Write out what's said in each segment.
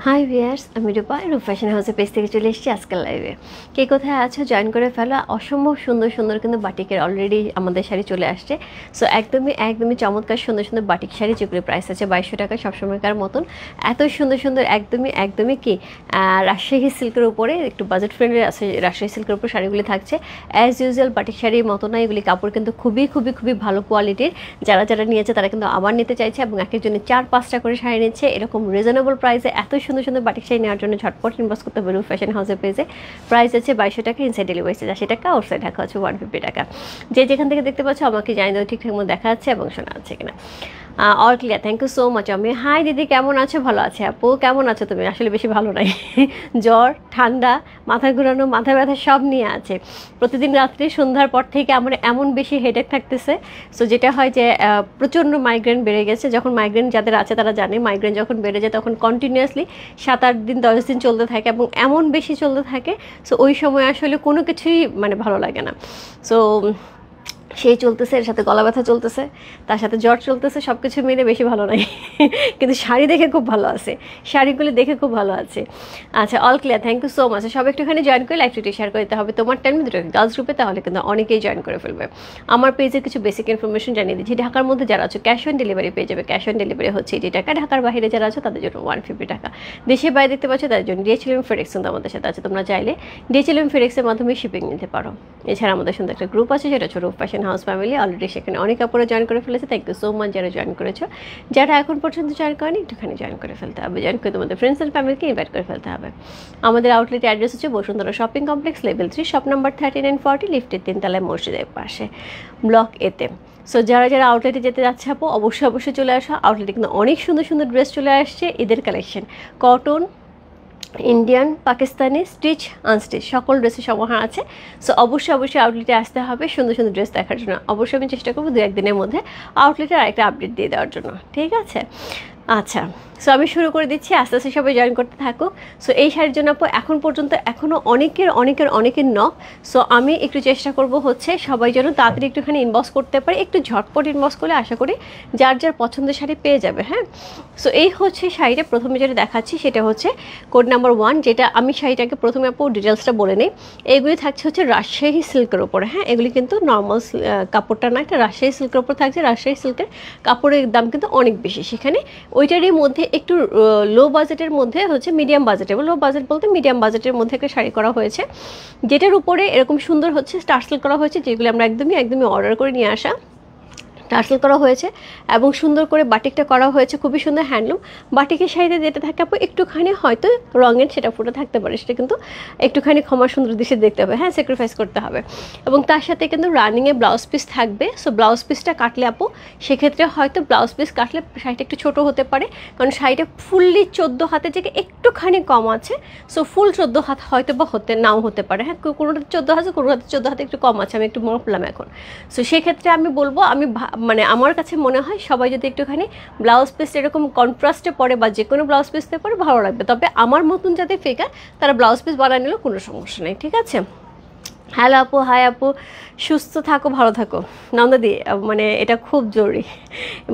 High viewers, আমি রূপা রূপ fashion হাউসের পেজ থেকে চলে এসেছি আজকাল লাইভে। কে কোথায় আছো জয়েন করে ফেলো। অসম্ভব সুন্দর সুন্দর কিন্তু বাটিকের অলরেডি আমাদের শাড়ি চলে আসছে। সো একদমই চমৎকার সুন্দর সুন্দর বাটিক শাড়ি, যেগুলো প্রাইস আছে 2200 টাকা সবসময়কার মতন। এত সুন্দর সুন্দর একদমই কি রাজশাহী সিল্কের উপরে একটু বাজেট ফ্রেন্ডলি আছে। রাজশাহী সিল্কের উপর শাড়িগুলি থাকছে অ্যাজ ইউজুয়াল বাটিক শাড়ির মতো না, এগুলি কাপড় কিন্তু খুবই ভালো কোয়ালিটির। যারা নিয়েছে তারা কিন্তু আবার নিতে চাইছে এবং এক একজনে 4-5টা করে শাড়ি নিচ্ছে এরকম রিজনেবল প্রাইসে। এত সুন্দর সুন্দর বাটিক শাড়ি নেওয়ার জন্য ঝটপট ইনবক্স করতে হবে রূপ ফ্যাশন হাউসের পেজে। প্রাইস আছে 2200 টাকা, ইনসাইড ডেলিভারি চার্জ 80 টাকা, আউটসাইড ঢাকা হচ্ছে 150 টাকা। যে যেখান থেকে দেখতে পাচ্ছ আমাকে জানিয়ে দাও ঠিকঠাক মতো দেখা যাচ্ছে এবং শোনা যাচ্ছে কিনা। All clear, thank you so much. আমি হাই দিদি, কেমন আছো? ভালো আছে আপু, কেমন আছো তুমি? আসলে বেশি ভালো নাই, জ্বর, ঠান্ডা, মাথা ঘুরানো, মাথা ব্যথা সব নিয়ে আছে। প্রতিদিন রাত্রে সন্ধ্যার পর থেকে আমার এমন বেশি হেডেক থাকতেছে। সো যেটা হয় যে প্রচণ্ড মাইগ্রেন বেড়ে গেছে। যখন মাইগ্রেন যাদের আছে তারা জানে, মাইগ্রেন যখন বেড়ে যায় তখন কন্টিনিউয়াসলি 7-8 দিন 10 দিন চলতে থাকে এবং এমন বেশি চলতে থাকে। সো ওই সময় আসলে কোনো কিছুই মানে ভালো লাগে না। সো সেই চলতেছে, এর সাথে গলা ব্যথা চলতেছে, তার সাথে জ্বর চলতেছে, সব কিছু মিলে বেশি ভালো নাই। কিন্তু শাড়ি দেখে খুব ভালো আছে, শাড়িগুলি দেখে খুব ভালো আছে। আচ্ছা, all clear, thank you so much. সব একটুখানি জয়েন করে লাইভটি শেয়ার করতে হবে তোমার টাইম দুটো গার্লস গ্রুপে, তাহলে কিন্তু অনেকেই জয়েন করে ফেলবে। আমার পেজে কিছু বেসিক ইনফরমেশন জানিয়ে দিচ্ছি। ঢাকার মধ্যে যারা আছো ক্যাশ অন ডেলিভারি পেয়ে যাবে। ক্যাশ অন ডেলিভারি হচ্ছে 80 টাকা। ঢাকার বাইরে যারা আছো তাদের জন্য 150 টাকা। দেশের বাইরে দেখতে পাচ্ছ তাদের জন্য DHL ফেডেক্স আমাদের সাথে আছে। তোমরা চাইলে DHL ফেডেক্সের মাধ্যমে শিপিং নিতে পারো। এছাড়া আমাদের সুন্দর একটা গ্রুপ আছে, সেটা হচ্ছে রূপ ফ্যাশন হাউস ফ্যামিলি। অলরেডি সেখানে অনেক কাপড়ে জয়েন করে ফেলেছে। থ্যাংক ইউ সো মাচ যারা জয়েন করেছো। যারা এখন পর্যন্ত জয়েন করেনি একটুখানি জয়েন করে ফেলতে হবে। জয়েন করে তোমাদের ফ্রেন্ডস অ্যান্ড ফ্যামিলিকে ইনভাইট করে ফেলতে হবে। আমাদের আউটলেট অ্যাড্রেস হচ্ছে Bashundhara shopping complex, level 3, shop number 3940, লিফটের 3 তলায় মসজিদের পাশে, ব্লক এতে। সো যারা আউটলেটে যেতে যাচ্ছে আপু অবশ্যই চলে আসো। আউটলেটে কিন্তু অনেক সুন্দর সুন্দর ড্রেস চলে আসছে, ঈদের collection, cotton, Indian, Pakistani, stitch, unstitch সকল ড্রেসের সমাহার আছে। সো অবশ্যই আউটলেটে আসতে হবে সুন্দর সুন্দর ড্রেস দেখার জন্য। অবশ্যই আমি চেষ্টা করবো 2-1 দিনের মধ্যে আউটলেটে আরেকটা আপডেট দিয়ে দেওয়ার জন্য, ঠিক আছে? আচ্ছা, সো আমি শুরু করে দিচ্ছি, আস্তে আস্তে সবাই জয়েন করতে থাকো। সো এই শাড়ির জন্য আপু এখন পর্যন্ত এখনও অনেকের নক। সো আমি একটু চেষ্টা করব হচ্ছে সবাই যেন তাড়াতাড়ি একটুখানি ইনবক্স করতে পারে। একটু ঝটপট ইনবক্স করলে আশা করি যার পছন্দের শাড়ি পেয়ে যাবে। হ্যাঁ, সো এই হচ্ছে শাড়িটা। প্রথমে যেটা দেখাচ্ছি সেটা হচ্ছে কোড নাম্বার 1, যেটা আমি শাড়িটাকে প্রথমে আপু ডিটেলসটা বলে নিই। এইগুলি থাকছে হচ্ছে রাজশাহী সিল্কের ওপরে। হ্যাঁ, এগুলি কিন্তু নর্মাল কাপড়টা না, একটা রাজশাহী সিল্কের ওপর থাকছে। রাজশাহী সিল্কের কাপড়ের দাম কিন্তু অনেক বেশি সেখানে। ওইটারই মধ্যে একটু লো বাজেটের মধ্যে হচ্ছে মিডিয়াম বাজেটের, লো বাজেট বলতে মিডিয়াম বাজেটের মধ্যে একটা শাড়ি করা হয়েছে, যেটার উপরে এরকম সুন্দর হচ্ছে টার্সেল করা হয়েছে, যেগুলো আমরা একদমই অর্ডার করে নিয়ে আসা। টার্সেল করা হয়েছে এবং সুন্দর করে বাটিকটা করা হয়েছে, খুবই সুন্দর হ্যান্ডলুম। বাটিকের শাড়িতে যেটা থাকে আপু একটুখানি হয়তো রঙের সেটা ফুটে থাকতে পারে, সেটা কিন্তু একটুখানি ক্ষমা সুন্দর দৃশ্যে দেখতে হবে। হ্যাঁ, স্যাক্রিফাইস করতে হবে। এবং তার সাথে কিন্তু রানিংয়ে ব্লাউজ পিস থাকবে। সো ব্লাউজ পিসটা কাটলে আপু সেক্ষেত্রে হয়তো ব্লাউজ পিস কাটলে শাড়িটা একটু ছোটো হতে পারে, কারণ শাড়িটা ফুললি 14 হাতের থেকে একটুখানি কম আছে। সো ফুল 14 হাত হয়তো বা নাও হতে পারে। হ্যাঁ, কোনোটাতে 14 হাতে, কোনোটাতে 14 হাতে একটু কম আছে, আমি একটু মাপলাম এখন। সো সেক্ষেত্রে আমি বলবো, মানে আমার কাছে মনে হয় সবাই যদি একটুখানি ব্লাউজ পিস এরকম কন্ট্রাস্টে পরে বা যে কোনো ব্লাউজ পিসতে পরে ভালো লাগবে। তবে আমার মতন যাতে ফিগার তারা ব্লাউজ পিস বানিয়ে নিলেও কোনো সমস্যা নেই, ঠিক আছে? হ্যালো আপু, হাই আপু, সুস্থ থাকো, ভালো থাকো নন্দাদি। মানে এটা খুব জরুরি।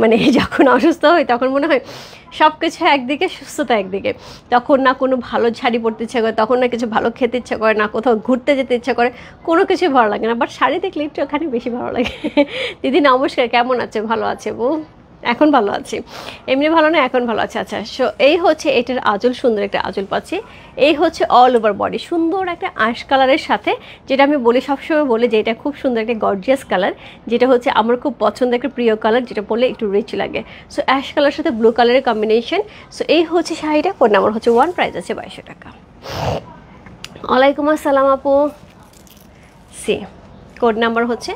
মানে যখন অসুস্থ হই তখন মনে হয় সব কিছু একদিকে, সুস্থতা একদিকে। তখন না কোনো ভালো শাড়ি পরতে ইচ্ছা করে, তখন না কিছু ভালো খেতে ইচ্ছা করে, না কোথাও ঘুরতে যেতে ইচ্ছা করে, কোনো কিছুই ভালো লাগে না। বাট শাড়ি দেখলে একটু ওখানে বেশি ভালো লাগে। দিদি নমস্কার, কেমন আছে? ভালো আছে বউ? এখন ভালো আছি, এমনি ভালো না, এখন ভালো আছে। আচ্ছা, সো এই হচ্ছে এটার আঁচল, সুন্দর একটা আঁচল পাচ্ছি। এই হচ্ছে অল ওভার বডি সুন্দর একটা আঁশ কালারের সাথে, যেটা আমি বলি সবসময় বলি যে এটা খুব সুন্দর একটা গর্জিয়াস কালার, যেটা হচ্ছে আমার খুব পছন্দের একটা প্রিয় কালার, যেটা পরলে একটু রিচ লাগে। সো অ্যাশ কালারের সাথে ব্লু কালারের কম্বিনেশন। সো এই হচ্ছে শাড়িটা। কোড নাম্বার হচ্ছে 1, প্রাইস আছে 2200 টাকা। ওয়ালাইকুম আসসালাম আপু। সি কোড নাম্বার হচ্ছে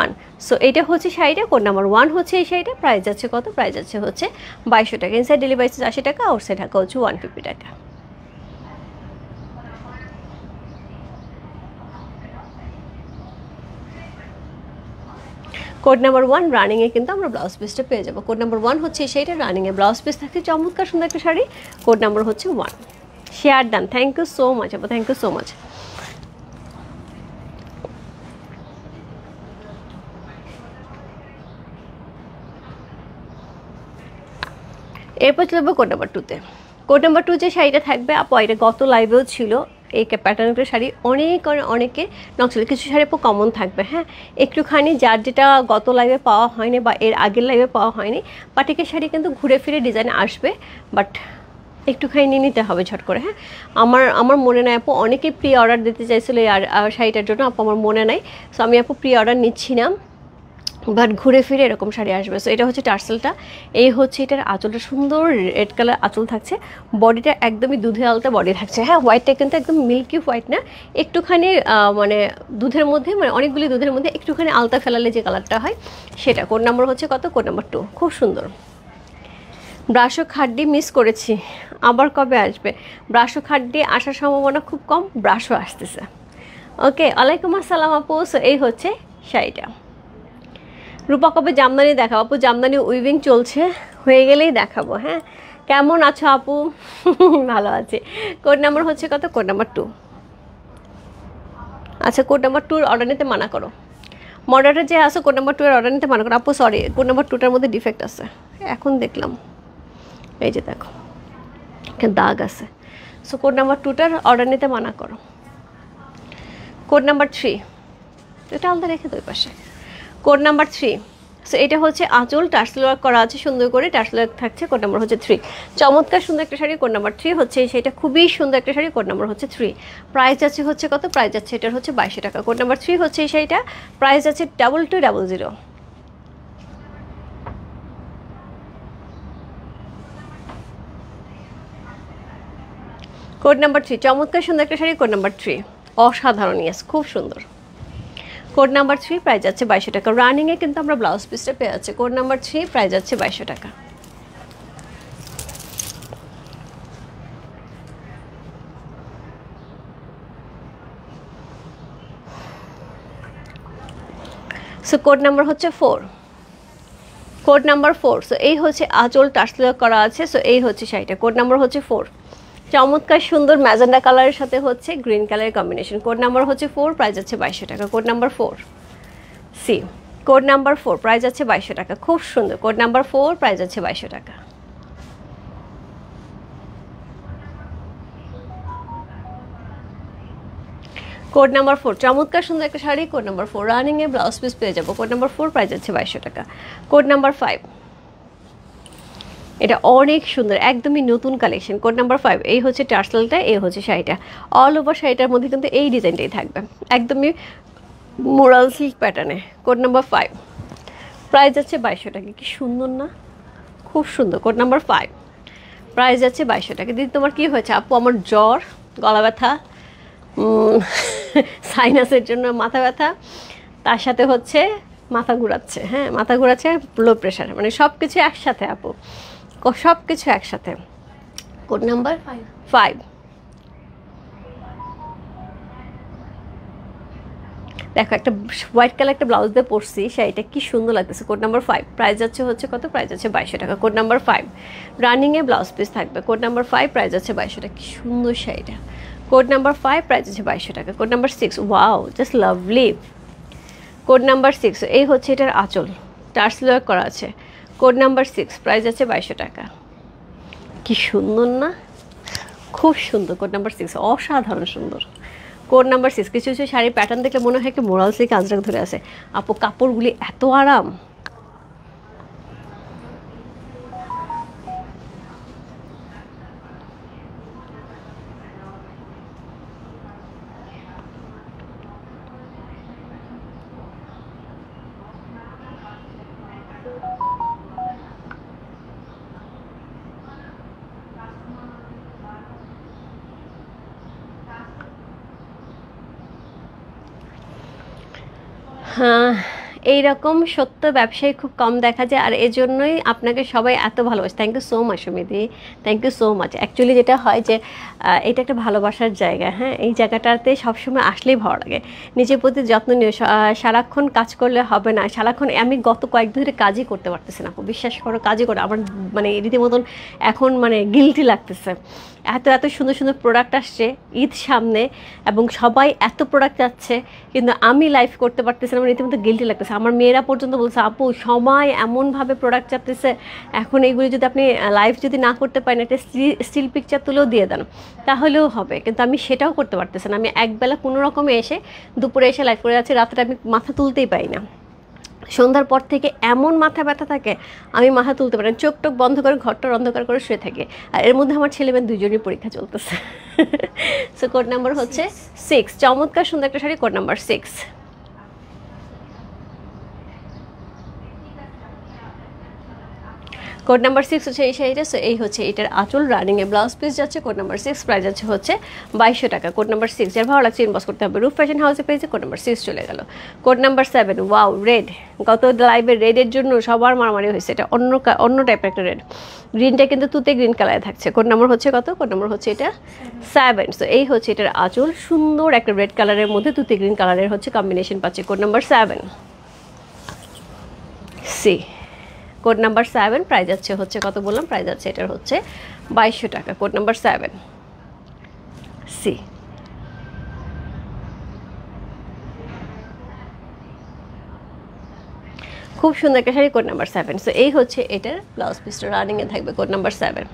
1। সো এটা হচ্ছে শাড়িটা, কোড নাম্বার 1 হচ্ছে এই শাড়িটা। প্রাইস যাচ্ছে কত? প্রাইস যাচ্ছে হচ্ছে 2200 টাকা। ইনসাইড ডেলিভারি চার্জ 80 টাকা, আউটসাইড ঢাকা হচ্ছে 150 টাকা। কোড নাম্বার 1 রানিংয়ে কিন্তু আমরা ব্লাউজ পিসটা পেয়ে যাবো। কোড নাম্বার 1 হচ্ছে এই শাড়িটা, রানিংয়ে ব্লাউজ পিস থাকছে চমৎকার সুন্দর একটা শাড়ি। কোড নাম্বার হচ্ছে 1। Share done, thank you so much আপু, থ্যাংক ইউ সো মাচ। এরপর চলে যাবো কোড নাম্বার 2-তে। কোড নাম্বার 2 যে শাড়িটা থাকবে আপু, এটা গত লাইভেও ছিল, এই প্যাটার্নগুলো শাড়ি অনেকে নকশাল, কিছু শাড়ি আপু কমন থাকবে, হ্যাঁ একটুখানি যার যেটা গত লাইভে পাওয়া হয়নি বা এর আগের লাইভে পাওয়া হয়নি, বাটিকের শাড়ি কিন্তু ঘুরে ফিরে ডিজাইন আসবে, বাট একটুখানি নিয়ে নিতে হবে ঝট করে। হ্যাঁ আমার মনে নাই আপু, অনেকেই প্রি অর্ডার দিতে চাইছিল এই শাড়িটার জন্য আপু, আমার মনে নাই, সো আমি আপু প্রি অর্ডার নিচ্ছি না, বাট ঘুরে ফিরে এরকম শাড়ি আসবে। সো এটা হচ্ছে টার্সেলটা, এই হচ্ছে এটার আঁচলটা, সুন্দর রেড কালার আঁচল থাকছে, বডিটা একদমই দুধে আলতা বডি থাকছে। হ্যাঁ হোয়াইটটা কিন্তু একদম মিল্কি হোয়াইট না, একটুখানি মানে দুধের মধ্যে, মানে অনেকগুলি দুধের মধ্যে একটুখানি আলতা ফেলালে যে কালারটা হয় সেটা। কোড নাম্বার হচ্ছে কত? Code number 2। খুব সুন্দর। ব্রাশো খাড্ডি মিস করেছি, আবার কবে আসবে? ব্রাশো খাড্ডি আসার সম্ভাবনা খুব কম, ব্রাশও আসতেছে। ওকে, ওয়ালাইকুম আসসালাম আপু। সো এই হচ্ছে শাড়িটা। রূপা কবে জামদানি দেখাবো আপু? জামদানি উইভিং চলছে, হয়ে গেলেই দেখাবো। হ্যাঁ কেমন আছো আপু? ভালো আছে। কোড নাম্বার হচ্ছে কত? Code number 2। আচ্ছা কোড নাম্বার 2 অর্ডার নিতে মানা করো, মডারেটর যে আছে কোড নাম্বার 2 এর অর্ডার নিতে মানা করো। আপু সরি, কোড নাম্বার 2টার মধ্যে ডিফেক্ট আছে, এখন দেখলাম, এই যে দেখো এখানে দাগ আছে। সো কোড নাম্বার 2টার অর্ডার নিতে মানা করো। কোড নাম্বার 3, এটা আলাদা রেখে দুই পাশে। কোড নাম্বার 3, সো এটা হচ্ছে আঁচল, টার্সেল ওয়ার্ক করা আছে সুন্দর করে, টার্সেল ওয়ার্ক থাকছে। কোড নাম্বার হচ্ছে 3। চমৎকার সুন্দর একটা শাড়ি, কোড নাম্বার 3 হচ্ছে সেটা, খুবই সুন্দর একটা শাড়ি, কোড নাম্বার হচ্ছে 3। প্রাইস আছে হচ্ছে কত? প্রাইস আছে এটার হচ্ছে 2200 টাকা। কোড নাম্বার 3 হচ্ছে এই শাড়িটা, প্রাইস আছে 2200। কোড নাম্বার 3, চমৎকার সুন্দর একটা শাড়ি, কোড নাম্বার 3, অসাধারণ, ইয়াস খুব সুন্দর। কোড নাম্বার 3 প্রাইস যাচ্ছে 2200 টাকা। রানিংয়ে কিন্তু আমরা ব্লাউজ পিসটা পেয়ে যাচ্ছি। কোড নাম্বার 3 প্রাইস যাচ্ছে 2200 টাকা। সো কোড নাম্বার হচ্ছে 4। কোড নাম্বার 4, সো এই হচ্ছে আঁচল টার্সেল করা আছে। সো এই হচ্ছে শাড়িটা, কোড নাম্বার হচ্ছে 4। চমৎকার সুন্দর ম্যাজেন্ডা কালারের সাথে হচ্ছে গ্রিন কালারের কম্বিনেশন। কোড নাম্বার হচ্ছে 4, প্রাইস আছে 2200 টাকা। Code number 4 C, code number 4 price আছে 2200 টাকা। খুব সুন্দর, কোড নাম্বার 4 প্রাইস আছে 2200 টাকা। কোড নাম্বার 4, চমৎকার সুন্দর একটা শাড়ি, কোড নাম্বার 4, রানিংয়ে ব্লাউজ পিস পেয়ে যাবো। কোড নাম্বার 4 প্রাইস আছে 2200 টাকা। কোড নাম্বার 5, এটা অনেক সুন্দর, একদমই নতুন কালেকশন। কোড নাম্বার 5, এই হচ্ছে টার্সেলটা, এই হচ্ছে শাড়িটা, অল ওভার শাড়িটার মধ্যে কিন্তু এই ডিজাইনটাই থাকবে, একদমই মোরাল সিল্ক প্যাটার্নে। কোড নাম্বার 5 প্রাইস যাচ্ছে 2200 টাকা। কি সুন্দর না, খুব সুন্দর। কোড নাম্বার 5 প্রাইস যাচ্ছে 2200 টাকা। দিদি তোমার কি হয়েছে? আপু আমার জ্বর, গলা ব্যথা, সাইনাসের জন্য মাথা ব্যথা, তার সাথে হচ্ছে মাথা ঘুরাচ্ছে। হ্যাঁ মাথা ঘুরাচ্ছে, লো প্রেশার, মানে সব কিছু একসাথে আপু, সব কিছু একসাথে। কোড নাম্বার 5, দেখো একটা হোয়াইট কালার একটা ব্লাউজ দিয়ে পরছি, শাড়িটা কি সুন্দর লাগতেছে। কোড নাম্বার 5 প্রাইস যাচ্ছে হচ্ছে কত? প্রাইস যাচ্ছে 2200 টাকা। কোড নাম্বার 5 রানিংয়ে ব্লাউজ পিস থাকবে। কোড নাম্বার 5 প্রাইস যাচ্ছে 2200 টাকা। কি সুন্দর শাড়িটা। কোড নাম্বার 5 প্রাইস আছে 2200 টাকা। Code number 6, wow just lovely. Code number 6, এই হচ্ছে এটার আঁচল, টার্সেল ওয়ার্ক করা আছে। কোড নাম্বার 6 প্রাইস আছে 2200 টাকা। কি সুন্দর না, খুব সুন্দর। কোড নাম্বার 6 অসাধারণ সুন্দর। কোড নাম্বার 6, কিছু কিছু শাড়ির প্যাটার্ন দেখলে মনে হয় কি মোরাল সিল্ক আজরাক ধরে আছে আপু, কাপড়গুলি এত আরাম। হ্যাঁ এইরকম সত্য ব্যবসায়ী খুব কম দেখা যায়, আর এজন্যই আপনাকে সবাই এত ভালোবাসে। থ্যাংক ইউ সো মাচ সুমিদি, thank you so much. Actually যেটা হয় যে এটা একটা ভালোবাসার জায়গা। হ্যাঁ এই জায়গাটাতে সবসময় আসলেই ভালো লাগে। নিজের প্রতি যত্ন নিয়ে সারাক্ষণ কাজ করলে হবে না। সারাক্ষণ আমি গত কয়েকদিন ধরে কাজই করতে পারতেছি না, বিশ্বাস করো, কাজই করে আমার মানে রীতিমতন এখন মানে গিলটি লাগতেছে। এত এত সুন্দর সুন্দর প্রোডাক্ট আসছে ঈদ সামনে, এবং সবাই এত প্রোডাক্ট যাচ্ছে, কিন্তু আমি লাইভ করতে পারতেছি না। আমার রীতিমতো গিল্টি লাগতেছে। আমার মেয়েরা পর্যন্ত বলছে, আপু সময় এমনভাবে প্রোডাক্ট যাচ্ছে, এখন এইগুলি যদি আপনি লাইভ যদি না করতে পারেন, একটা স্টিল পিকচার তুলেও দিয়ে দেন তাহলেও হবে, কিন্তু আমি সেটাও করতে পারতেছি না। আমি একবেলা কোনো রকমে এসে দুপুরে এসে লাইভ করে যাচ্ছি, রাত্রে আমি মাথা তুলতেই পারি না। সন্ধ্যার পর থেকে এমন মাথা ব্যথা থাকে, আমি মাথা তুলতে পারি না, চোখ টোক বন্ধ করে ঘরটার অন্ধকার করে শুয়ে থাকি। আর এর মধ্যে আমার ছেলে মেয়ে দুজনই পরীক্ষা চলতেছে। সো কোড নাম্বার হচ্ছে 6। চমৎকার সুন্দর একটা sari, code number 6। Code number 6 হচ্ছে এই শাড়িটা। সো এই হচ্ছে এটার আঁচল, রানিংয়ে ব্লাউজ পিস যাচ্ছে। কোড নাম্বার 6, প্রাইস যাচ্ছে হচ্ছে 2200 টাকা। কোড নাম্বার 6 যার ভালো লাগছে ইনবক্স করতে হবে। রূপ ফ্যাশন হাউসে পেয়েছে, কোড নাম্বার 6 চলে গেল। Code number 7, wow red. গত লাইভে রেডের জন্য সবার মারামারি হয়েছে, এটা অন্য টাইপের একটা রেড। গ্রিনটা কিন্তু তুতে গ্রিন কালারে থাকছে। কোড নাম্বার হচ্ছে কত? কোড নাম্বার হচ্ছে এটা 7। সো এই হচ্ছে এটার আঁচল, সুন্দর একটা রেড কালারের মধ্যে তুতে গ্রিন কালারের হচ্ছে কম্বিনেশন পাচ্ছে। Code number 7 C. Code number 7, price যাচ্ছে হচ্ছে কত বললাম? প্রাইস যাচ্ছে এটার হচ্ছে 2200 টাকা। Code number 7 C. খুব সুন্দর একটা শাড়ি, কোড নাম্বার 7। সো এই হচ্ছে এটার ব্লাউজ পিসটা, রানিংয়ে থাকবে। Code number 7।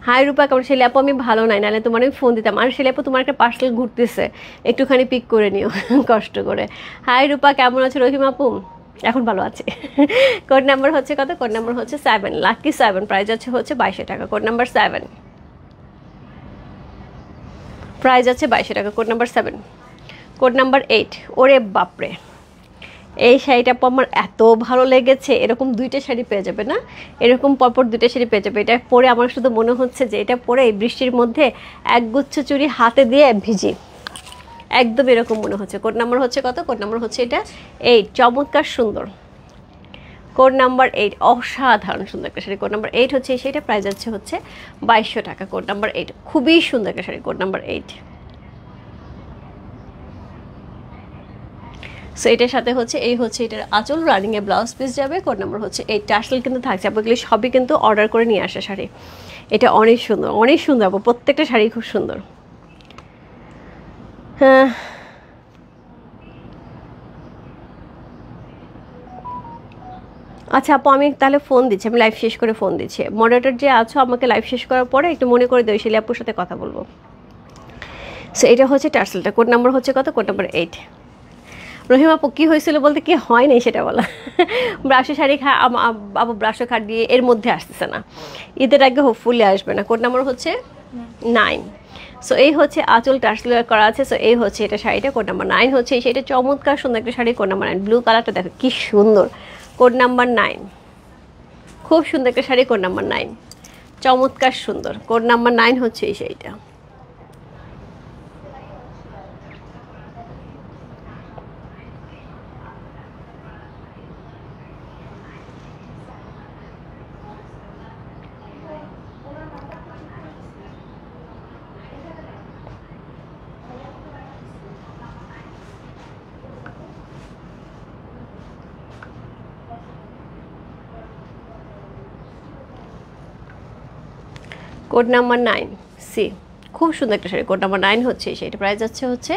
হাই রূপা, কেমন? শেলি আপু আমি ভালো নাই, নাহলে তোমার আমি ফোন দিতাম। আর শেলি আপু তোমার একটা পার্সেল ঘুরতেছে, একটুখানি পিক করে নিও কষ্ট করে। হাই রূপা, কেমন আছো? রহিম আপু এখন ভালো আছে। কোড নাম্বার হচ্ছে কত? কোড নাম্বার হচ্ছে 7, লাকি 7। প্রাইস আছে হচ্ছে 2200 টাকা। কোড নাম্বার 7, প্রাইস আছে 2200 টাকা। Code number 7। কোড নাম্বার 8, ওরে বাপরে, এই শাড়িটা আমার এত ভালো লেগেছে। এরকম দুইটা শাড়ি পেয়ে যাবে না, এরকম পরপর দুইটা শাড়ি পেয়ে যাবে। এটা পরে আমার শুধু মনে হচ্ছে যে এটা পরে এই বৃষ্টির মধ্যে একগুচ্ছ চুড়ি হাতে দিয়ে ভিজি, একদম এরকম মনে হচ্ছে। কোড নাম্বার হচ্ছে কত? কোড নাম্বার হচ্ছে এটা 8। চমৎকার সুন্দর। কোড নাম্বার 8, অসাধারণ সুন্দর একটা শাড়ি। কোড নাম্বার 8 হচ্ছে এই শাড়িটা, প্রাইস যাচ্ছে হচ্ছে 2200 টাকা। কোড নাম্বার 8, খুবই সুন্দর একটা শাড়ি। Code number 8। সো এটার সাথে হচ্ছে এই হচ্ছে এটার আঁচল, রানিংয়ে ব্লাউজ পিস যাবে। কোড নাম্বার হচ্ছে 8। টার্সেল কিন্তু থাকছে, আপনাগুলি সবই কিন্তু অর্ডার করে নিয়ে আসে শাড়ি। এটা অনেক সুন্দর, অনেক সুন্দর আপু, প্রত্যেকটা শাড়ি খুব সুন্দর। হ্যাঁ, আচ্ছা আপু আমি তাহলে ফোন দিচ্ছি, আমি লাইভ শেষ করে ফোন দিচ্ছি। মডারেটর যে আছো, আমাকে লাইভ শেষ করার পরে একটু মনে করে দিও, শিলি আপুর সাথে কথা বলবো। সো এটা হচ্ছে টার্সেলটা। কোড নাম্বার হচ্ছে কত? Code number 8। রহিম আপু কী হয়েছিল বলতে, কি হয় নাই সেটা বলা। ব্রাশো শাড়ি আবু ব্রাশো খাট দিয়ে এর মধ্যে আসতেছে না, ঈদের আগে হোপফুলি আসবে না। কোড নাম্বার হচ্ছে 9। সো এই হচ্ছে আঁচল টার্সেল করা আছে। সো এই হচ্ছে এটা শাড়িটা। কোড নাম্বার 9 হচ্ছে এই শাড়িটা, চমৎকার সুন্দর একটা শাড়ি। কোড নাম্বার 9, ব্লু কালারটা দেখো কি সুন্দর। কোড নাম্বার 9, খুব সুন্দর একটা শাড়ি। কোড নাম্বার 9, চমৎকার সুন্দর। কোড নাম্বার 9 হচ্ছে এই শাড়িটা। কোড নাম্বার 9 সি, খুব সুন্দর একটা শাড়ি। কোড নাম্বার 9 হচ্ছে এই শাড়িটা, প্রাইস যাচ্ছে হচ্ছে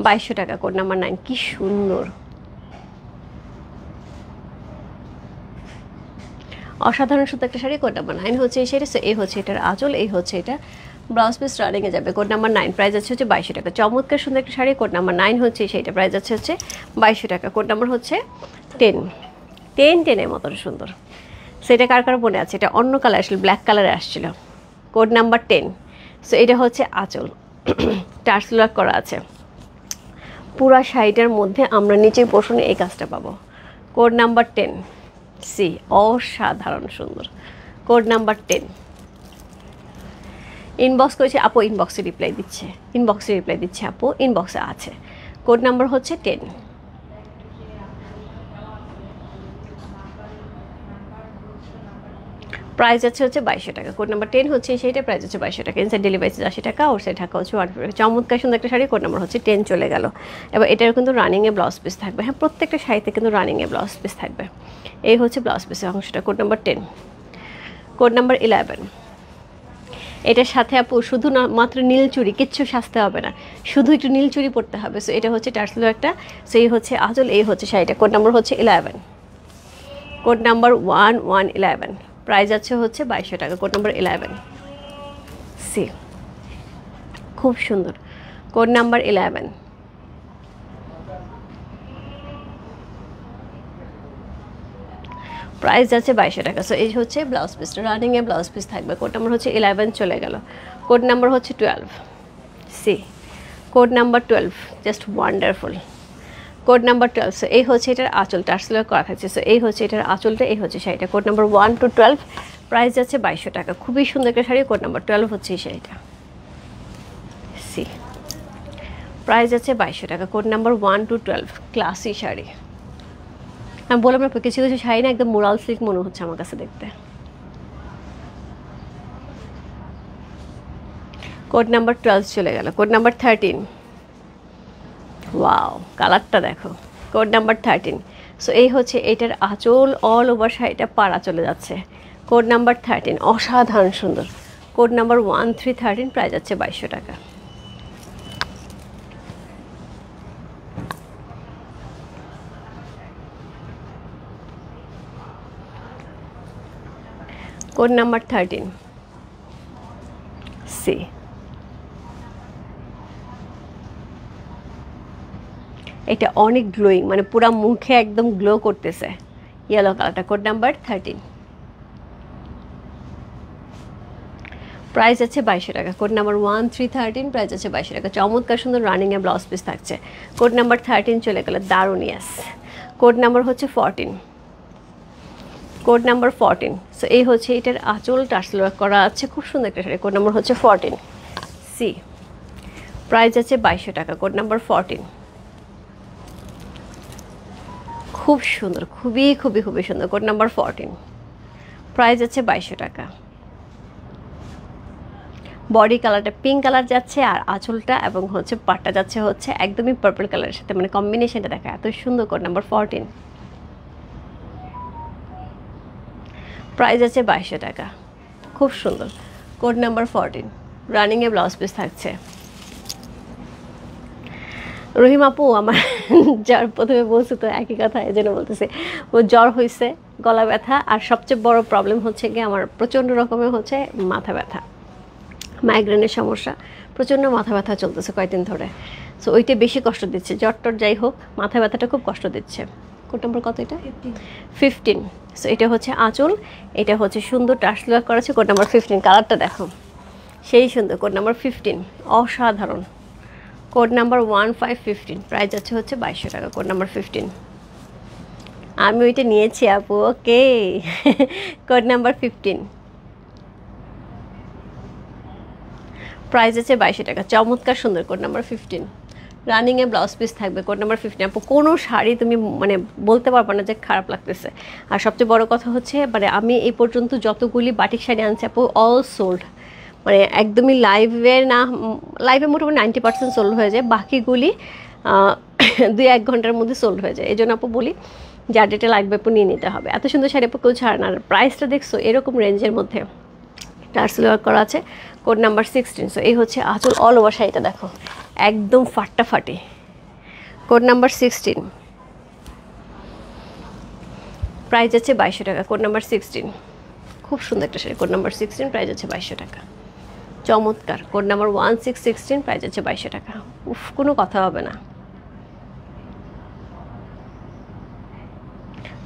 2200 টাকা। কোড নাম্বার 9, কি সুন্দর, অসাধারণ সুন্দর একটা শাড়ি। কোড নাম্বার 9 হচ্ছে এই শাড়ি। সো এই হচ্ছে এটার আঁচল, এই হচ্ছে এটা ব্লাউজ পিস, রানিংয়ে যাবে। কোড নাম্বার 9, প্রাইস আছে হচ্ছে 2200 টাকা। চমৎকার সুন্দর একটা শাড়ি। কোড নাম্বার 9 হচ্ছে এই শাড়িটা, প্রাইস আছে হচ্ছে 2200 টাকা। কোড নাম্বার হচ্ছে 10। 10 মতন সুন্দর। সেটা কার কার মনে আছে? এটা অন্য কালার আসলে, ব্ল্যাক কালারে আসছিল। Code number 10। সো এটা হচ্ছে আঁচল, টার্সেল ওয়ার্ক করা আছে। পুরা শাড়িটার মধ্যে আমরা নিচের পোর্শনে এই কাজটা পাবো। কোড নাম্বার 10 সি, অসাধারণ সুন্দর। Code number 10। ইনবক্স করেছে আপু, ইনবক্সে রিপ্লাই দিচ্ছে আপু, ইনবক্সে আছে। কোড নাম্বার হচ্ছে 10। প্রাইস আছে হচ্ছে 2200 টাকা। কোড নাম্বার 10 হচ্ছে সেইটা, প্রাইস হচ্ছে 2200 টাকা। ইনসাইড ডেলিভারি 80 টাকা, ওর সাইড ঢাকা হচ্ছে 150 টাকা। চমৎকার সুন্দর একটা শাড়ি। কোড নাম্বার হচ্ছে 10 চলে গেল। এবার এটার কিন্তু রানিংয়ে ব্লাউজ পিস থাকবে। হ্যাঁ, প্রত্যেকটা শাড়িতে কিন্তু রানিংয়ে ব্লাউজ পিস থাকবে। এই হচ্ছে ব্লাউজ পিসের অংশটা। Code number 10। Code number 11। এটার সাথে আপু শুধু না মাত্র নীল চুড়ি, কিচ্ছু সাজতে হবে না, শুধু একটু নীল চুড়ি পরতে হবে। সো এটা হচ্ছে টার্সেল একটা, সো এই হচ্ছে আঁচল, এই হচ্ছে শাড়িটা। কোড নাম্বার হচ্ছে 11, কোড নাম্বার 1111, প্রাইস আছে হচ্ছে 2200 টাকা। কোড নাম্বার 11 সি, খুব সুন্দর। কোড নাম্বার 11, প্রাইস আছে 2200 টাকা। সো এই হচ্ছে ব্লাউজ পিসটা, রানিংয়ে ব্লাউজ পিস থাকবে। কোড নাম্বার হচ্ছে 11 চলে গেল। কোড নাম্বার হচ্ছে 12 C, code number 12 just wonderful. Code number 12, so এই হচ্ছে এটার আঁচল, টার্সেল করা থাকছে। সো এই হচ্ছে এটার আঁচলটা, এই হচ্ছে শাড়িটা। কোড নাম্বার 1 to 12, প্রাইস আছে 2200 টাকা। খুবই সুন্দর একটা শাড়ি। কোড নাম্বার 12 হচ্ছে এই শাড়িটা সি, প্রাইস আছে 2200 টাকা। Code number 1 to 12, classy sari. আমি বললাম না কিছু কিছু শাড়ি না একদম মোরাল সিল্ক মনে হচ্ছে আমার কাছে দেখতে। কোড নাম্বার 12 চলে গেল। কোড নাম্বার 13, ওয়াও কালারটা দেখো। কোড নাম্বার 13, সো এই হচ্ছে এটার আঁচল, অল ওভার শাড়িটা পাড়া চলে যাচ্ছে। কোড নাম্বার 13 অসাধারণ সুন্দর। কোড নাম্বার 1313, প্রাইস আছে 2200 টাকা। কোড নাম্বার 13 সি, এটা অনেক গ্লোয়িং, মানে পুরা মুখে একদম গ্লো করতেছে, ইয়েলো কালারটা। কোড নাম্বার 13, প্রাইস আছে 2200 টাকা। কোড নাম্বার 1313, প্রাইস আছে 2200 টাকা। চমৎকার সুন্দর রানিংয়ে ব্লাউজ পিস থাকছে। কোড নাম্বার 13 চলে গেল, দারুণ। ইয়াস, কোড নাম্বার হচ্ছে 14, কোড নাম্বার 14, সো এই হচ্ছে এটার আঁচল, টার্সেল ওয়ার্ক করা আছে, খুব সুন্দর একটা শাড়ি। কোড নাম্বার হচ্ছে 14 সি, প্রাইস আছে 2200 টাকা। কোড নাম্বার 14, খুব সুন্দর, খুবই খুবই খুবই সুন্দর। কোড নাম্বার 14, প্রাইস আছে 2200 টাকা। বডি কালারটা পিঙ্ক কালার যাচ্ছে, আর আঁচলটা এবং হচ্ছে পাটটা যাচ্ছে হচ্ছে একদমই পার্পল কালারের সাথে, মানে কম্বিনেশনটা দেখা এত সুন্দর। কোড নাম্বার 14, প্রাইস আছে 2200 টাকা, খুব সুন্দর। কোড নাম্বার 14, রানিংয়ে ব্লাউজ পিস থাকছে। রহিম আপু আমার জ্বর, প্রথমে বলছে তো একই কথা, এই জন্য বলতেছে ও জ্বর হয়েছে, গলা ব্যথা, আর সবচেয়ে বড় প্রবলেম হচ্ছে গিয়ে আমার প্রচণ্ড রকমের হচ্ছে মাথা ব্যথা, মাইগ্রেনের সমস্যা, প্রচণ্ড মাথা ব্যথা চলতেছে কয়েকদিন ধরে। সো ওইটা বেশি কষ্ট দিচ্ছে, জ্বর টর যাই হোক, মাথা ব্যথাটা খুব কষ্ট দিচ্ছে। কোড নাম্বার কত এটা? 15। সো এটা হচ্ছে আঁচল, এটা হচ্ছে সুন্দর টার্সেল ওয়ার্ক করা আছে। কোড নাম্বার 15, কালারটা দেখো সেই সুন্দর। কোড নাম্বার 15 অসাধারণ। কোড নাম্বার 1515, প্রাইস আছে হচ্ছে 2200 টাকা। কোড নাম্বার 15, আমি ওইটা নিয়েছি আপু। ওকে কোড নাম্বার 15, প্রাইস আছে 2200 টাকা। চমৎকার সুন্দর। কোড নাম্বার 15, রানিংয়ে ব্লাউজ পিস থাকবে। কোড নাম্বার 15, আপু কোনো শাড়ি তুমি মানে বলতে পারবে না যে খারাপ লাগতেছে। আর সবচেয়ে বড় কথা হচ্ছে মানে আমি এই পর্যন্ত যতগুলি বাটিক শাড়ি আনছি আপু, অল সোল্ড, মানে একদমই লাইভে মোটামুটি 90% সোল্ড হয়ে যায়, বাকিগুলি 2-1 ঘন্টার মধ্যে সোল্ড হয়ে যায়। এই জন্য আপু বলি যার যেটা লাগবে আপু নিয়ে নিতে হবে। এত সুন্দর শাড়ি আপু কেউ ছাড়ে না। আর প্রাইসটা দেখছো এরকম রেঞ্জের মধ্যে টার্সেল ওয়ার্ক করা আছে। কোড নাম্বার 16, সো এই হচ্ছে আঁচল, অল ওভার শাড়িটা দেখো একদম ফাটাফাটি। কোড নাম্বার 16, প্রাইস আছে 2200 টাকা। কোড নাম্বার 16, খুব সুন্দর একটা শাড়ি। কোড নাম্বার 16, প্রাইস আছে 2200 টাকা। চমৎকার। কোড নাম্বার 1616, প্রাইস আছে 2200 টাকা। উফ, কোনো কথা হবে না।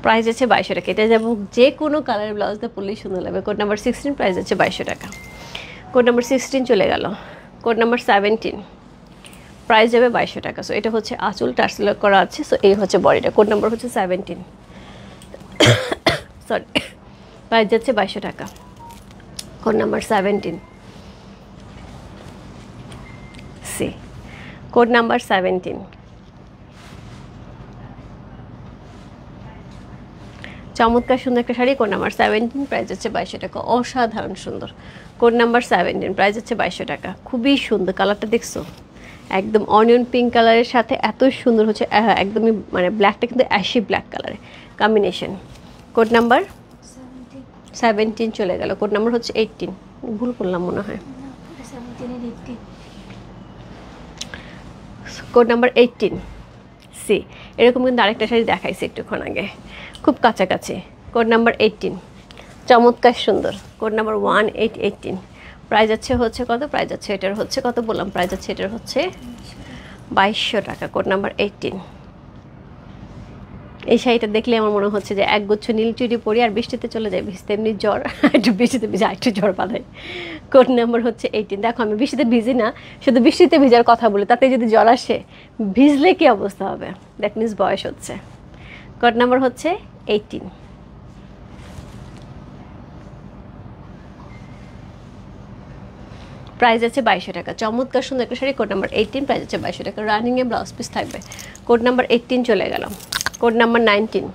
প্রাইস আছে 2200 টাকা। এটা যাব যে কোনো কালারের ব্লাউজ দিয়ে পরলেই সুন্দর লাগবে। কোড নাম্বার 16, প্রাইস আছে 2200 টাকা। কোড নাম্বার 16 চলে গেল। কোড নাম্বার 17, প্রাইস যাবে 2200 টাকা। সো এটা হচ্ছে আঁচল, টার্সেল করা আছে। সো এই হচ্ছে বডিটা। কোড নাম্বার হচ্ছে 17, সরি, প্রাইস যাচ্ছে 2200 টাকা। Code number 17 C, code number 17, চমৎকার সুন্দর একটা শাড়ি। কোড নাম্বার 17, প্রাইস হচ্ছে 2200 টাকা। অসাধারণ সুন্দর। কোড নাম্বার 17, প্রাইস হচ্ছে 2200 টাকা। খুবই সুন্দর। কালারটা দেখছো একদম অনিয়ন পিঙ্ক কালারের সাথে এত সুন্দর হচ্ছে, একদমই মানে ব্ল্যাকটা কিন্তু অ্যাশি ব্ল্যাক কালারে কম্বিনেশন। কোড নাম্বার 17 চলে গেল। কোড নাম্বার হচ্ছে 18, ভুল করলাম মনে হয়। Code number 18 C. এরকম কিন্তু আরেকটা শাড়ি দেখাইছি একটুক্ষণ আগে, খুব কাছাকাছি। কোড নাম্বার 18, চমৎকার সুন্দর। Code number 1818। প্রাইস হচ্ছে কত? প্রাইস এটার হচ্ছে কত বললাম? প্রাইস এটার হচ্ছে 2200 টাকা। Code number 18। এই শাড়িটা দেখলে আমার মনে হচ্ছে যে একগুচ্ছ নীল চুড়ি পরি আর বৃষ্টিতে চলে যায়, ভিজতে এমনি জ্বর, একটু বৃষ্টিতে ভিজে একটু জ্বর বাঁধায়। কোড নাম্বার হচ্ছে 18। দেখো আমি বৃষ্টিতে ভিজি না, শুধু বৃষ্টিতে ভিজার কথা বলি, তাতে যদি জ্বর আসে, ভিজলে কি অবস্থা হবে? দ্যাট মিনস বয়স হচ্ছে। কোড নাম্বার হচ্ছে 18। প্রাইস আছে 2200 টাকা। চমৎকার সুন্দর একটা শাড়ি। কোড নাম্বার 18, প্রাইস আছে 2200 টাকা। রানিংয়ে ব্লাউজ পিস থাকবে। কোড নাম্বার 18 চলে গেল। Code number 19।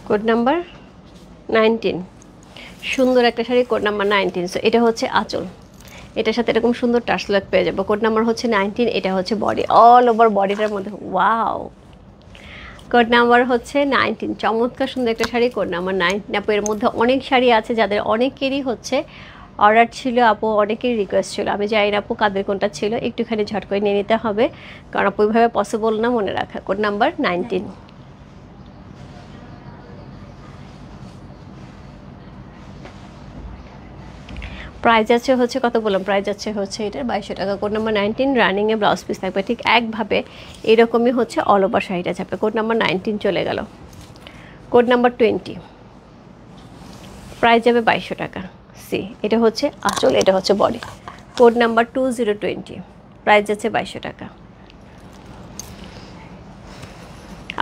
কোড নাম্বার 19, সুন্দর একটা শাড়ি। Code number 19। সো এটা হচ্ছে আঁচল, এটার সাথে এরকম সুন্দর টার্সেল পেয়ে যাবো। কোড নাম্বার হচ্ছে 19। এটা হচ্ছে বডি, অল ওভার বডিটার মধ্যে। ওয়াও, কোড নাম্বার হচ্ছে 19। চমৎকার সুন্দর একটা শাড়ি। Code number 19। আপু এর মধ্যে অনেক শাড়ি আছে যাদের অনেকেরই হচ্ছে অর্ডার ছিল, আপু অনেকেরই রিকোয়েস্ট ছিল। আমি জানি না আপু কাদের কোনটা ছিল, একটুখানি ঝট করে নিয়ে নিতে হবে, কারণ আপু ওইভাবে পসিবল না মনে রাখা। Code number 19। প্রাইস হচ্ছে কত বললাম? প্রাইস হচ্ছে এটার 2200 টাকা। Code number 19। রানিংয়ে ব্লাউজ পিস থাকবে ঠিক একভাবে এরকমই হচ্ছে অল ওভার শাড়িটা যাবে। কোড নাম্বার 19 চলে গেল। কোড নাম্বার 20, প্রাইস যাবে 2200 টাকা। সি, এটা হচ্ছে আঁচল, এটা হচ্ছে বডি। কোড নাম্বার 2020, প্রাইস যাচ্ছে 2200 টাকা।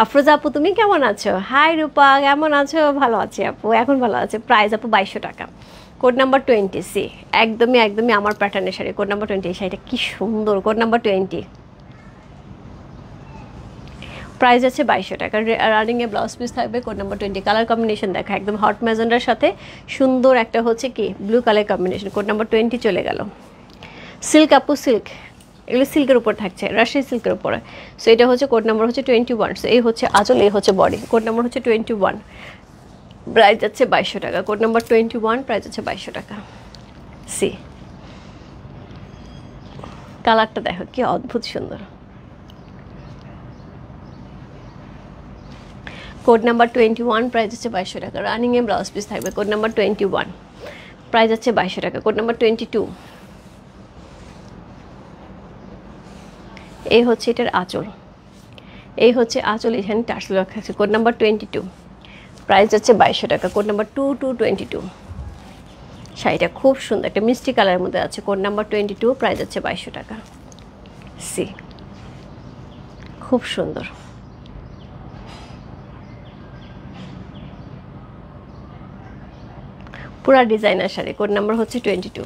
আফরোজা আপু তুমি কেমন আছো? হাই রূপা, কেমন আছো? ভালো আছি আপু, এখন ভালো আছে। প্রাইস আপু 2200 টাকা। Code number 20। সি, একদমই আমার প্যাটার্নের শাড়ি। Code number 20। এই শাড়িটা কি সুন্দর। কোড নাম্বার 20, প্রাইস আছে 2200 টাকা। রানিংয়ে ব্লাউজ পিস থাকবে। Code number 20। কালার কম্বিনেশন দেখা একদম হট ম্যাজেন্ডার সাথে সুন্দর একটা হচ্ছে কি blue colour combination. Code number 20 চলে গেল। সিল্ক আপু, সিল্ক, এগুলো সিল্কের উপর থাকছে, রাশিয়ান সিল্কের উপরে। সো এটা হচ্ছে কোড নাম্বার হচ্ছে 21। সো এই হচ্ছে আঁচল, এই হচ্ছে বডি। কোড নাম্বার হচ্ছে 21, প্রাইস যাচ্ছে 2200 টাকা। কোড নাম্বার 21, প্রাইস যাচ্ছে 2200 টাকা। সি, কালারটা দেখো কি অদ্ভুত সুন্দর। কোড নাম্বার 21, প্রাইস হচ্ছে 2200 টাকা। রানিংয়ে ব্লাউজ পিস থাকবে। কোড নাম্বার 21, প্রাইস হচ্ছে 2200 টাকা। কোড নাম্বার 22, এই হচ্ছে এটার আঁচল, এই হচ্ছে আঁচল, এখানে টার্সেল রাখা আছে। কোড নাম্বার 22, প্রাইস হচ্ছে 2200 টাকা। Code number 2222। শাড়িটা খুব সুন্দর, একটা মিষ্টি কালারের মধ্যে আছে। কোড নাম্বার 22, প্রাইস হচ্ছে 2200 টাকা। সি, খুব সুন্দর। পুরা ডিজাইনার শাড়ি। কোড নাম্বার হচ্ছে 22,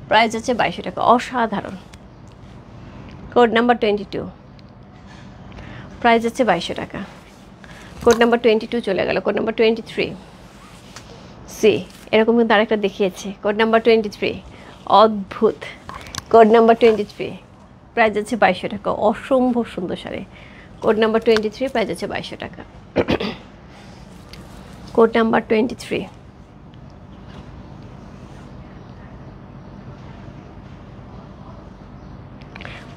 প্রাইস হচ্ছে 2200 টাকা। অসাধারণ। কোড নাম্বার 22, প্রাইস হচ্ছে 2200 টাকা। কোড নাম্বার 22 চলে গেল। Code number 23। সি, এরকম কিন্তু আরেকটা দেখিয়েছি। কোড নাম্বার 23, অদ্ভুত। কোড নাম্বার 23, প্রাইস হচ্ছে 2200 টাকা। অসম্ভব সুন্দর শাড়ি। কোড নাম্বার 23, প্রাইস হচ্ছে 2200 টাকা। কোড নাম্বার 23,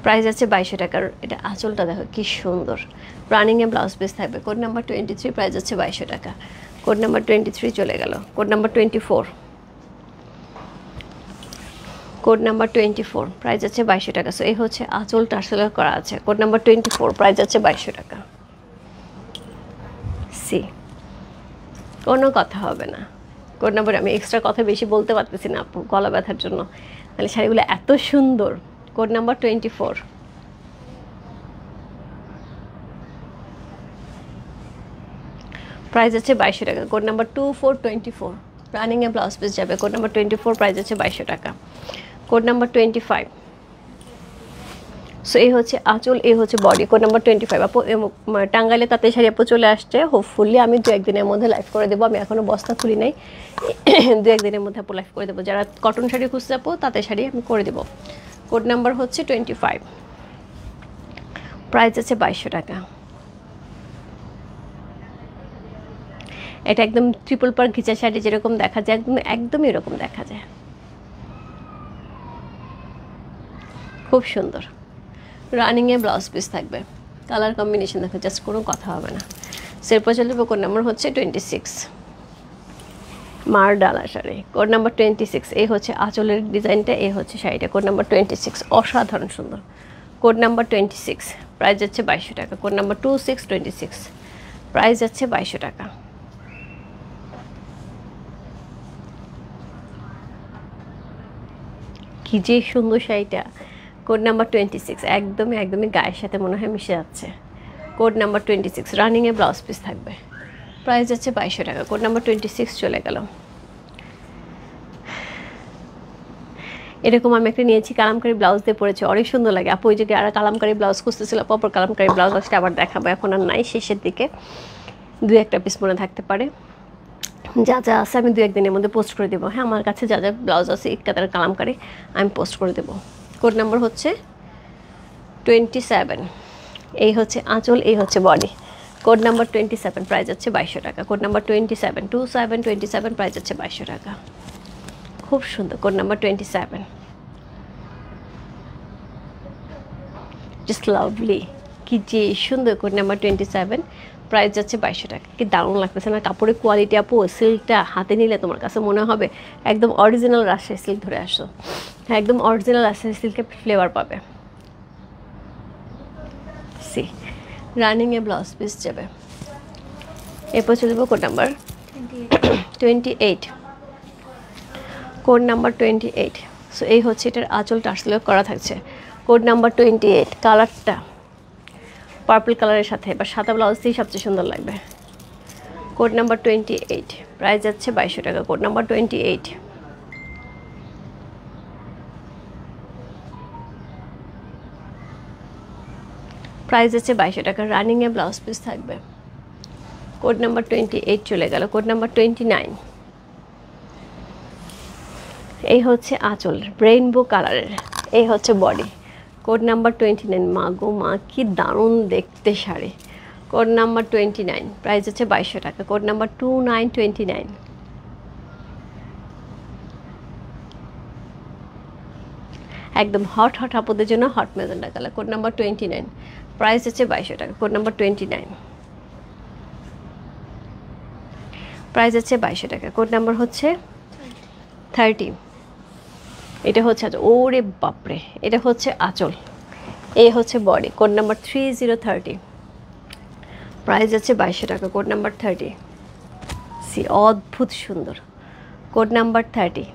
প্রাইস আছে 2200 টাকার। এটা আঁচলটা দেখো কি সুন্দর। রানিংয়ে ব্লাউজ পিস থাকবে। কোড নাম্বার 23, প্রাইস হচ্ছে 2200 টাকা। কোড নাম্বার 23 চলে গেল। Code number 24, code number 24, price আছে 2200 টাকা। সো এই হচ্ছে আঁচল টার্সেল করা আছে। কোড নাম্বার 24, প্রাইস আছে 2200 টাকা। সি, কোনো কথা হবে না। কোড নাম্বার, আমি এক্সট্রা কথা বেশি বলতে পারতেছি না আপু গলা ব্যথার জন্য, তাহলে শাড়িগুলো এত সুন্দর। কোড নাম্বার 24, প্রাইস আছে 2200 টাকা। কোড নাম্বার 2424, রানিংয়ে ব্লাউজ পিস যাবে। কোড নাম্বার 24, প্রাইস আছে 2200 টাকা। কোড নাম্বার 25, সো এই হচ্ছে আঁচল, এই হচ্ছে বডি। কোড নাম্বার 25 আপু টাঙ্গাইলে তাঁতের শাড়ি আপু চলে আসছে। হোপফুলি আমি 2-1 দিনের মধ্যে লাইভ করে দেবো। আমি এখনও বস্তা খুলি নাই, 2-1 দিনের মধ্যে আপু লাইভ করে দেবো। যারা কটন শাড়ি খুঁজছে আপু তাঁতের শাড়ি আমি করে দেবো। কোড নাম্বার হচ্ছে 25, প্রাইস আছে 2200 টাকা। এটা একদম ট্রিপল পার ঘিচা শাড়ি যেরকম দেখা যায় একদম এরকম দেখা যায়, খুব সুন্দর। রানিংয়ে ব্লাউজ পিস থাকবে, কালার কম্বিনেশন দেখো, জাস্ট কোনো কথা হবে না। সেরপর চলে যাবো কোড নাম্বার হচ্ছে 26, মার ডালা শাড়ি। কোড নাম্বার 26, এই হচ্ছে আঁচলের ডিজাইনটা, এই হচ্ছে শাড়িটা। কোড নাম্বার 26, অসাধারণ সুন্দর। কোড নাম্বার 26, প্রাইস যাচ্ছে 2200 টাকা। কোড নাম্বার 2626, প্রাইস যাচ্ছে 2200 টাকা। কি যে সুন্দর শাড়িটা। কোড নাম্বার 26, একদমই গায়ের সাথে মনে হয় মিশে যাচ্ছে। কোড নাম্বার 26, রানিংয়ে ব্লাউজ পিস থাকবে, প্রাইস যাচ্ছে 2200 টাকা। কোড নাম্বার 26 চলে গেল। এরকম আমি একটা নিয়েছি, কালামকারি ব্লাউজ দিয়ে পরেছে, অনেক সুন্দর লাগে আপু। ওই যে আর কালামকারি ব্লাউজ খুঁজতেছিল, প্রপার কালামকারি ব্লাউজ আসলে আবার দেখাবো, এখন আর নাই, শেষের দিকে 2-1টা পিস মনে থাকতে পারে। যা যা আছে আমি 2-1 দিনের মধ্যে পোস্ট করে দেবো। হ্যাঁ, আমার কাছে যা যা ব্লাউজ আছে ইটকাতার কালামকারি আমি পোস্ট করে দেবো। কোড নাম্বার হচ্ছে 27, এই হচ্ছে আঁচল, এই হচ্ছে বডি। কোড নাম্বার 27, প্রাইস হচ্ছে 2200 টাকা। কোড নাম্বার 27, প্রাইস হচ্ছে 2200 টাকা। খুব সুন্দর। কোড নাম্বার 27, জাস্ট লাভলি, কি যে সুন্দর। কোড নাম্বার 27, প্রাইস যাচ্ছে 2200 টাকা। কি দারুণ লাগতেছে না কাপড়ের কোয়ালিটি আপু। সিল্কটা হাতে নিলে তোমার কাছে মনে হবে একদম অরিজিনাল রাজশাহী সিল্ক ধরে আসো। হ্যাঁ, একদম অরিজিনাল রাজশাহী সিল্কের ফ্লেভার পাবে। সি রানিংয়ে ব্লাউজ পিস যাবে। এরপর চলে যাবো code number 28, code number 28। So এই হচ্ছে এটার আঁচলটা আসলে করা থাকছে। কোড নাম্বার 28, কালারটা পার্পল কালারের সাথে বা সাদা ব্লাউজ দিয়ে সবচেয়ে সুন্দর লাগবে। কোড নাম্বার 28, প্রাইস যাচ্ছে 2200 টাকা। কোড নাম্বার 28, প্রাইস যাচ্ছে 2200 টাকা। রানিংয়ে ব্লাউজ পিস থাকবে। কোড নাম্বার 28 চলে গেল। কোড নাম্বার 29, এই হচ্ছে আঁচল রেইনবো কালারের, এই হচ্ছে বডি। কোড নাম্বার 29, মা গো মা, কি দারুণ দেখতে শাড়ি। কোড নাম্বার 29, প্রাইস হচ্ছে 2200 টাকা। কোড নাম্বার 2929, একদম হট আপুদের জন্য hot magenta colour. Code number 29, price হচ্ছে 2200 টাকা। কোড নাম্বার 29, প্রাইস হচ্ছে 2200 টাকা। কোড নাম্বার হচ্ছে 30, এটা হচ্ছে আঁচল। ওরে বাপরে, এটা হচ্ছে আঁচল, এই হচ্ছে বডি। কোড নাম্বার 3030, প্রাইস আছে 2200 টাকা। কোড নাম্বার 30, সি অদ্ভুত সুন্দর। কোড নাম্বার 30,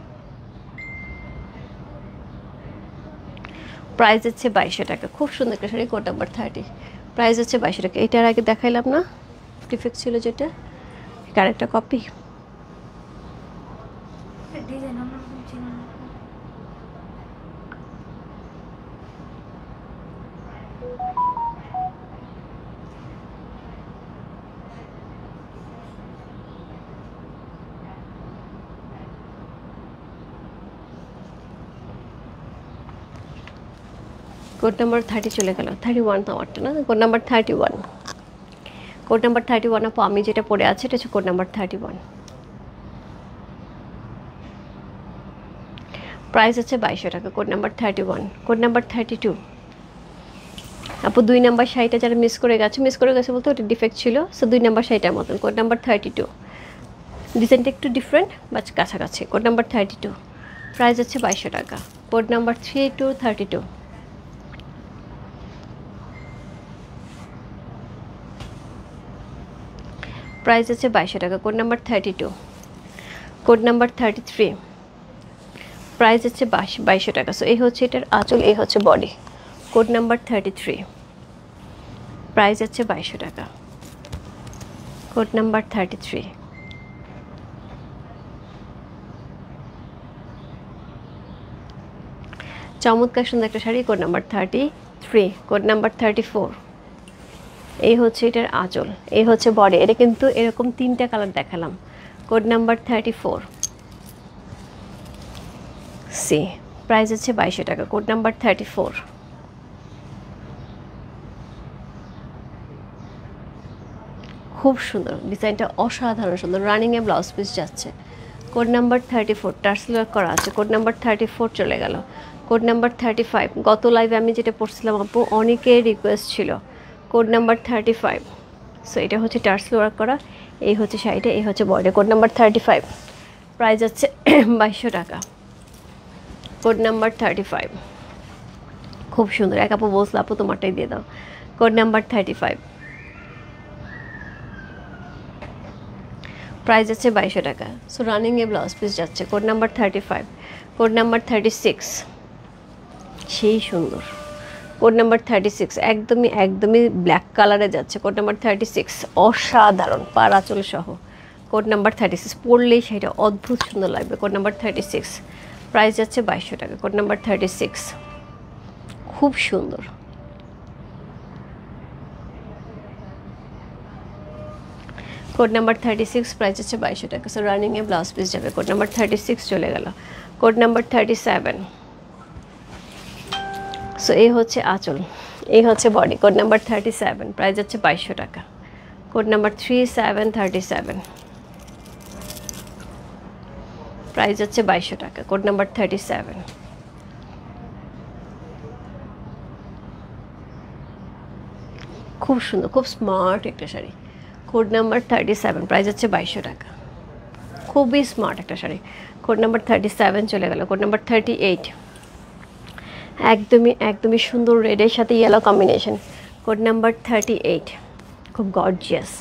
প্রাইস হচ্ছে 2200 টাকা। খুব সুন্দর একটা শাড়ি। কোড নাম্বার 30, প্রাইস হচ্ছে 2200 টাকা। এটার আগে দেখাইলাম না, ডিফেক্ট ছিল যেটা, আরেকটা কপি। কোড নাম্বার 30 চলে গেল। 31 তো আমারটা না, কোড নাম্বার 31। কোড নাম্বার 31 আপু, আমি যেটা পড়ে আছে এটা হচ্ছে কোড নাম্বার 31, প্রাইস হচ্ছে 2200 টাকা। Code number 31। কোড নাম্বার 32 আপু, 2 নাম্বার শাড়িটা যারা মিস করে গেছে বলতে ওটা ডিফেক্ট ছিল, সো 2 নাম্বার শাড়িটার মতন। কোড নাম্বার 32, ডিজাইনটা একটু ডিফারেন্ট বাট কাছাকাছি। কোড নাম্বার 32, প্রাইস হচ্ছে 2200 টাকা। কোড নাম্বার 3232, প্রাইস হচ্ছে 2200 টাকা। Code number 32। Code number 33, price হচ্ছে 2200 টাকা। সো এই হচ্ছে এটার আঁচল, এই হচ্ছে বডি। কোড নাম্বার 33, প্রাইস হচ্ছে 2200 টাকা। কোড নাম্বার 33, চমৎকার সুন্দর একটা sari. Code number 33। Free, code number 34। এই হচ্ছে এটার আঁচল, এই হচ্ছে বডি। এটা কিন্তু এরকম 3টা কালার দেখালাম। কোড নাম্বার 34 সি, প্রাইস হচ্ছে 2200 টাকা। Code number 34। খুব সুন্দর ডিজাইনটা, অসাধারণ সুন্দর। রানিংয়ে ব্লাউজ পিস যাচ্ছে। কোড নাম্বার 34 টার্সেল ওয়ার্ক করা আছে। কোড নাম্বার 34 চলে গেল। কোড নাম্বার 35, গত লাইভে আমি যেটা পড়ছিলাম আপু, অনেকের রিকোয়েস্ট ছিল। Code number 35। সো এটা হচ্ছে টার্সেল ওয়ার্ক করা, এই হচ্ছে শাড়িটা, এই হচ্ছে বডি। কোড নাম্বার 35, প্রাইস হচ্ছে 2200 টাকা। কোড নাম্বার 35, খুব সুন্দর। এক আপু বলছিল আপু তোমারটাই দিয়ে দাও। কোড নাম্বার 35, প্রাইস হচ্ছে 2200 টাকা। সো রানিংয়ে ব্লাউজ পিস যাচ্ছে। Code number 35। কোড নাম্বার 36, সেই সুন্দর। কোড নাম্বার 36 একদমই ব্ল্যাক কালারে যাচ্ছে। কোড নাম্বার 36 অসাধারণ, পার আঁচল সহ। কোড নাম্বার 36 পরলেই সেটা অদ্ভুত সুন্দর লাগবে। কোড নাম্বার 36, প্রাইস যাচ্ছে 2200 টাকা। কোড নাম্বার 36, খুব সুন্দর। কোড নাম্বার 36, প্রাইস হচ্ছে 2200 টাকা। সো রানিংয়ে ব্লাউজ পিস যাবে। কোড নাম্বার 36 চলে গেল। Code number 37। সো এই হচ্ছে আঁচল, এই হচ্ছে বডি। কোড নাম্বার 37, প্রাইস হচ্ছে 2200 টাকা। কোড নাম্বার 3737, প্রাইস হচ্ছে 2200 টাকা। Code number 37। খুব সুন্দর, খুব স্মার্ট একটা শাড়ি। কোড নাম্বার 37, প্রাইস হচ্ছে 2200 টাকা। খুবই স্মার্ট একটা শাড়ি। কোড নাম্বার 37 চলে গেল। কোড নাম্বার 38, একদমই সুন্দর রেডের সাথে ইয়েলো কম্বিনেশন। কোড নাম্বার 38, খুব গর্জিয়াস।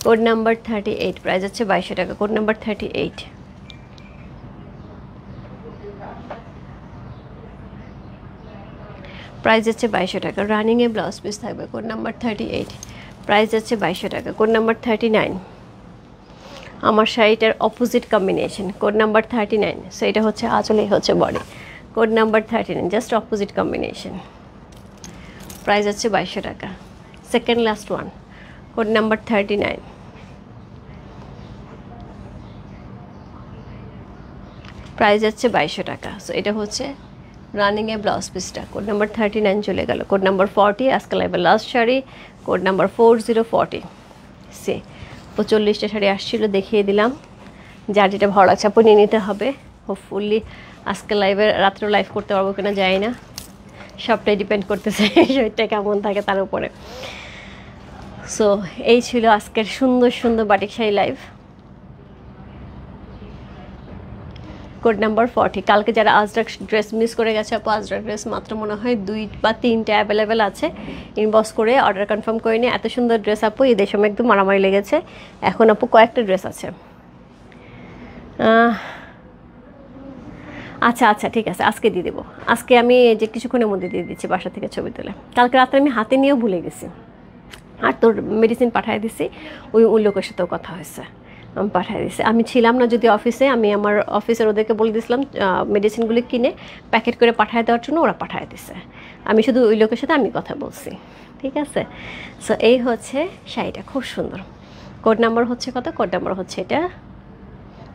কোড নাম্বার 38, প্রাইস হচ্ছে 2200 টাকা। কোড নাম্বার 38, প্রাইস হচ্ছে 2200 টাকা। রানিংয়ে ব্লাউজ পিস থাকবে। কোড নাম্বার 38, প্রাইস হচ্ছে 2200 টাকা। কোড নাম্বার 39, আমার শাড়িটার opposite combination. Code number 39। So এটা হচ্ছে আঁচলেই হচ্ছে body. Code number 39, just opposite combination. Price হচ্ছে 2200 টাকা। Second last one, code number 39, price হচ্ছে 2200 টাকা। সো এটা হচ্ছে রানিংয়ে ব্লাউজ পিসটা। কোড নাম্বার 39 চলে গেল। কোড নাম্বার 40, আজকে লাইভের লাস্ট শাড়ি। কোড নাম্বার 4040 সে 45টা শাড়ি আসছিল, দেখিয়ে দিলাম। যার যেটা ভালো লাগছে আপনি নিয়ে নিতে হবে। হোপফুলি আজকে লাইভে রাত্রে লাইভ করতে পারবো কিনা জানি না, সবটাই ডিপেন্ড করতেছে শরীরটা কেমন থাকে তার উপরে। সো এই ছিল আজকের সুন্দর batik sari live. Code number 40। কালকে যারা আজরাক ড্রেস মিস করে গেছে আপু, আজরাক ড্রেস মাত্র মনে হয় 2 বা 3টা অ্যাভেলেবেল আছে। ইনবক্স করে অর্ডার কনফার্ম করে নিয়ে। এত সুন্দর ড্রেস আপু ঈদের সময় একদম মারামারি লেগেছে। এখন আপু কয়েকটা ড্রেস আছে। আচ্ছা ঠিক আছে, আজকে দিয়ে দেবো। আজকে আমি যে কিছুক্ষণের মধ্যে দিয়ে দিচ্ছি, বাসা থেকে ছবি তুলে। কালকে রাতে আমি হাতে নিয়েও ভুলে গেছি। আর তোর মেডিসিন পাঠিয়ে দিছি, ওই লোকের সাথেও কথা হয়েছে, আমি পাঠিয়ে দিছি। আমি ছিলাম না যদি অফিসে, আমি আমার অফিসের ওদেরকে বলে দিয়েছিলাম মেডিসিনগুলি কিনে প্যাকেট করে পাঠিয়ে দেওয়ার জন্য, ওরা পাঠিয়ে দিছে। আমি শুধু ওই লোকের সাথে আমি কথা বলছি, ঠিক আছে। সো এই হচ্ছে শাড়িটা, খুব সুন্দর। কোড নাম্বার হচ্ছে কত? কোড নাম্বার হচ্ছে এটা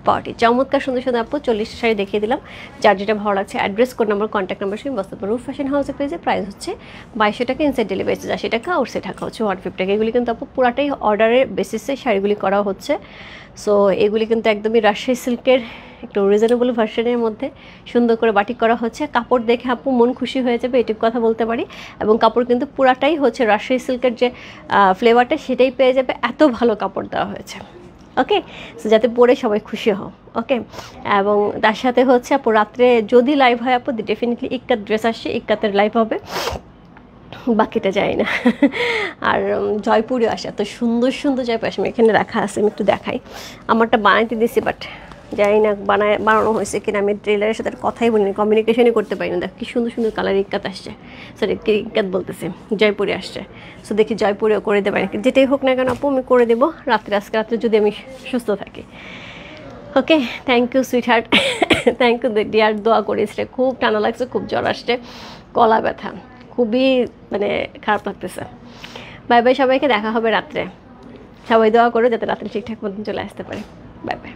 40। চমৎকার সুন্দর আপু 40 শাড়ি দেখিয়ে দিলাম। যার যেটা ভালো লাগছে address, code number, contact number সঙ্গে বসতে পারো। রূপ ফ্যাশন হাউসের পেজে প্রাইস হচ্ছে 2200 টাকা, ইনসাইড ডেলিভারি 80 টাকা, আউটসাইড টাকা হচ্ছে 150 টাকা। এগুলি কিন্তু আপু পুরাটাই অর্ডারের বেসিসে শাড়িগুলি করা হচ্ছে। সো এগুলি কিন্তু একদমই রাজশাহী সিল্কের একটু রিজনেবল ভার্সনের মধ্যে সুন্দর করে বাটিক করা হচ্ছে। কাপড় দেখে আপু মন খুশি হয়ে যাবে, এটুকু কথা বলতে পারি। এবং কাপড় কিন্তু পুরাটাই হচ্ছে রাজশাহী সিল্কের যে ফ্লেভারটা সেটাই পেয়ে যাবে, এত ভালো কাপড় দেওয়া হয়েছে। ওকে, সো যাতে পরে সবাই খুশি হও। ওকে, এবং তার সাথে হচ্ছে আপু রাত্রে যদি লাইভ হয় আপু ডেফিনেটলি ইক্কাত ড্রেস আসছে, ইক্কাতের লাইভ হবে, বাকিটা যাই না। আর জয়পুরে আসে এত সুন্দর জয়পুর আসে, এখানে রাখা আছে, আমি একটু দেখাই। আমারটা বানাইতে দিছি, বাট জানি না বানানো হয়েছে কিনা। আমি ট্রেলারের সাথে কথাই বলিনি, কমিউনিকেশনই করতে পারি না। দেখ কি সুন্দর কালার ইক্কাত আসছে, সরি ইক্কাত বলতেছে, জয়পুরে আসছে। সো দেখি জয়পুরেও করে দেবে নাকি, যেটাই হোক না কেন আপু আমি করে দেবো রাত্রে, আজকে রাত্রে যদি আমি সুস্থ থাকি। Okay, thank you sweetheart, thank you dear. দোয়া করিস রে, খুব টানা লাগছে, খুব জ্বর আসছে, গলা ব্যথা, খুবই মানে খারাপ লাগতেছে। বাই বাই সবাইকে, দেখা হবে রাত্রে। সবাই দোয়া করো যাতে রাত্রে ঠিকঠাক মতন চলে আসতে পারে। Bye bye.